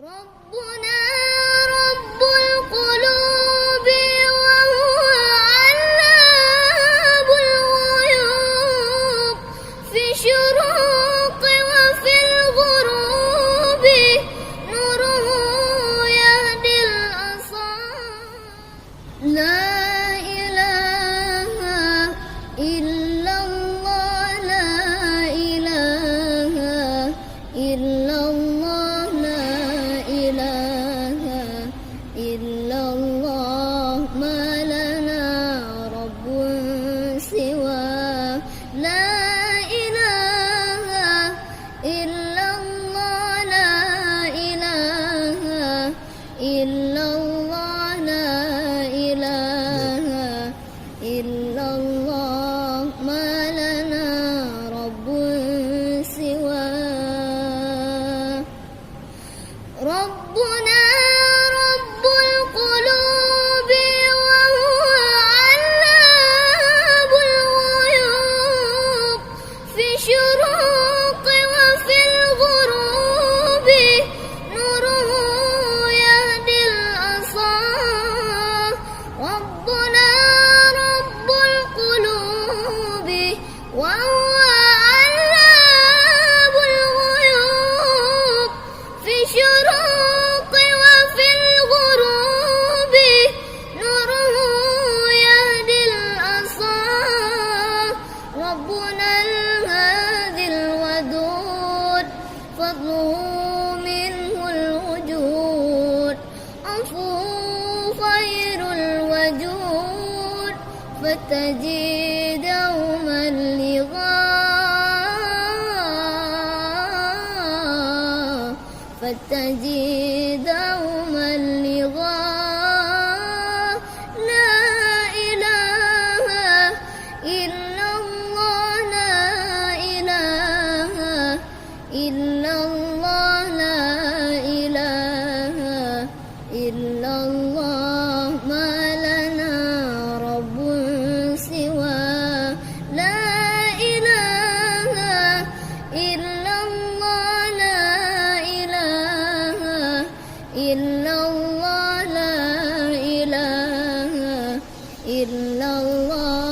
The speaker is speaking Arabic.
ربنا رب القلوب وهو علام الغيوب في الشروق وفي الغروب نوره يهدي الأصحاب لا إله إلا الله لا إله إلا الله لا إله إلا الله ما لنا رب سواه لا إله إلا الله لا إله إلا الله لا إله إلا الله ما لنا رب سواه ربنا رب القلوب وهو علام الغيوب في الشروق وفي الغروب نوره يهدي الأصحاب ربنا رب القلوب وهو علام الغيوب في الشروق وفي الغروب نوره يهدي الأصحاب ربنا الهادي الودود فضله منه الوجود عفوه خير الوجود فاستجب دوما لغاه فاستجب دوما لغاه لا إله إلا الله لا إله إلا الله لا إله إلا الله ما لنا رب سواه لا إله إلا الله لا إله إلا الله لا إله إلا الله